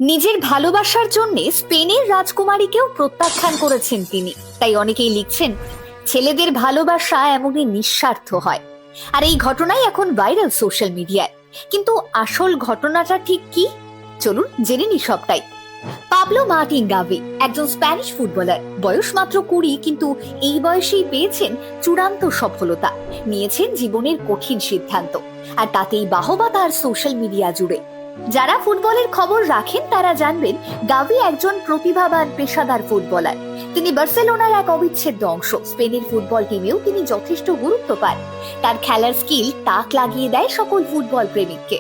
নিজের ভালোবাসার জন্য স্পেনের রাজকুমারীকেও প্রত্যাখ্যান করেছেন তিনি। তাই অনেকেই লিখছেন, ছেলেদের ভালোবাসা এমনই নিঃস্বার্থ হয়। আর এই ঘটনাই এখন ভাইরাল সোশ্যাল মিডিয়ায়। কিন্তু আসল ঘটনাটা ঠিক কি, চলুন জেনে নি সবটাই। পাবলো মার্টিন গাভি একজন স্প্যানিশ ফুটবলার, বয়স মাত্র 20, কিন্তু এই বয়সেই পেয়েছেন চূড়ান্ত সফলতা, নিয়েছেন জীবনের কঠিন সিদ্ধান্ত, আর তাতেই বাহবা তার সোশ্যাল মিডিয়া জুড়ে। যারা ফুটবলের খবর রাখেন তারা জানবেন, গাভি একজন প্রতিভাবান পেশাদার ফুটবলার। তিনি বার্সেলোনার এক অবিচ্ছেদ্য অংশ। স্পেনের ফুটবল টিমেও তিনি যথেষ্ট গুরুত্ব পান। তার খেলার স্কিল তাক লাগিয়ে দেয় সকল ফুটবল প্রেমিককে।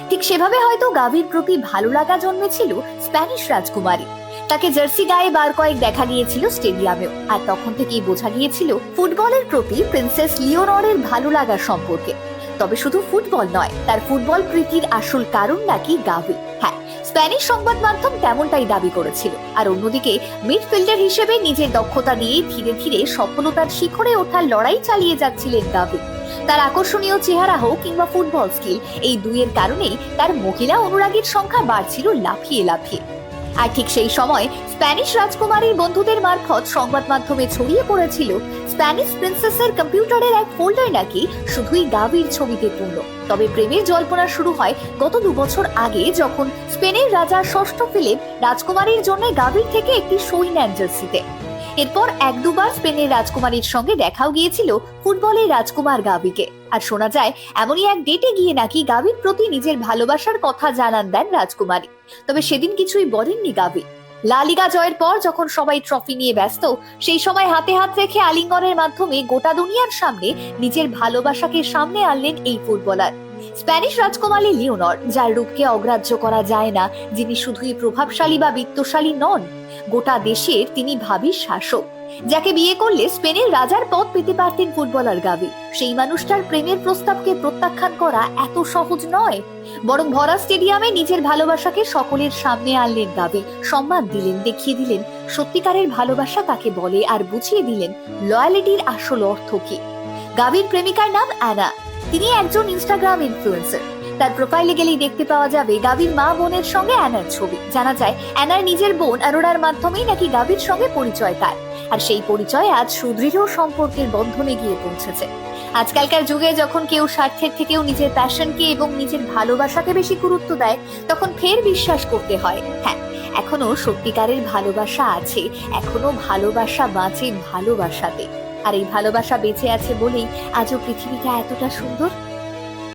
ঠিক সেভাবে হয়তো গাভির প্রতি ভালো লাগা জন্মেছিল স্প্যানিশ রাজকুমারী। তাকে জার্সি গায়ে বার কয়েক দেখা গিয়েছিল স্টেডিয়ামেও, আর তখন থেকেই বোঝা গিয়েছিল ফুটবলের প্রতি প্রিন্সেস লিওনরের ভালো লাগা সম্পর্কে। তবে শুধু ফুটবল নয়, তার ফুটবল প্রীতির আসল কারণ নাকি গাভি। হ্যাঁ, স্প্যানিশ সংবাদ মাধ্যম তেমনটাই দাবি করেছিল। আর অন্যদিকে মিডফিল্ডার হিসেবে নিজের দক্ষতা দিয়ে ধীরে ধীরে সফলতার শিখরে ওঠার লড়াই চালিয়ে যাচ্ছিলেন গাভি। তার আকর্ষণীয় চেহারা হোক কিংবা ফুটবল স্কিল, এই দুইয়ের কারণেই তার মহিলা অনুরাগীর সংখ্যা বাড়ছিল লাফিয়ে লাফিয়ে। আর ঠিক সেই সময় স্প্যানিশ রাজকুমারীর বন্ধুদের মারফত সংবাদ মাধ্যমে ছড়িয়ে পড়েছিল, স্প্যানিশ প্রিন্সেসের কম্পিউটারের এক ফোল্ডার নাকি শুধুই গাভির ছবিতে পূর্ণ। তবে প্রেমের জল্পনা শুরু হয় গত 2 বছর আগে, যখন স্পেনের রাজা ষষ্ঠ ফিলিপ রাজকুমারীর জন্য গাভির থেকে একটি সই নেন জার্সিতে। এরপর 1-2 বার স্পেনের রাজকুমারীর সঙ্গে দেখাও গিয়েছিল ফুটবলের রাজকুমার গাভিকে। আর শোনা যায়, এমনই এক ডেটে গিয়ে নাকি গাভির প্রতি নিজের ভালোবাসার কথা জানান দেন রাজকুমারী। তবে সেদিন কিছুই বলেননি গাভি। লা লিগা জয়ের পর যখন সবাই ট্রফি নিয়ে ব্যস্ত, সেই সময় হাতে হাত রেখে আলিঙ্গনের মাধ্যমে গোটা দুনিয়ার সামনে নিজের ভালোবাসাকে সামনে আনলেন এই ফুটবলার। স্প্যানিশ রাজকুমারী লিওনর, যার রূপকে অগ্রাহ্য করা যায় না, যিনি শুধুই প্রভাবশালী বা বিত্তশালী নন, গোটা দেশের তিনি ভাবির শাসক। যাকে বিয়ে করলে স্পেনের রাজার পদ পেতে পারতেন ফুটবলার গাভি, সেই মানুষটার প্রেমের প্রস্তাবকে প্রত্যাখ্যান করা এত সহজ নয়। বরং ভরা স্টেডিয়ামে নিজের ভালোবাসাকে সকলের সামনে আনলেন গাভি, সম্মান দিলেন, দেখিয়ে দিলেন সত্যিকারের ভালোবাসা কাকে বলে, আর বুঝিয়ে দিলেন লয়ালিটির আসল অর্থ কি। গাভির প্রেমিকার নাম অ্যানা। তিনি একজন ইনস্টাগ্রাম ইনফ্লুয়েন্সার। তার প্রোফাইলে গেলেই দেখতে পাওয়া যাবে গাভির মা বোনের সঙ্গে অ্যানার ছবি। জানা যায়, অ্যানার নিজের বোন অ্যারোরার মাধ্যমেই নাকি গাভির সঙ্গে পরিচয় তার। আর সেই পরিচয় আজ সুদৃঢ় সম্পর্কের বন্ধনে গিয়ে পৌঁছেছে। আজকালকার যুগে যখন কেউ স্বার্থের থেকেও নিজের প্যাশনকে এবং নিজের ভালোবাসাকে বেশি গুরুত্ব দেয়, তখন ফের বিশ্বাস করতে হয়, হ্যাঁ, এখনো সত্যিকারের ভালোবাসা আছে, এখনো ভালোবাসা বাঁচে ভালোবাসাতে। আর এই ভালোবাসা বেঁচে আছে বলেই আজও পৃথিবীটা এতটা সুন্দর।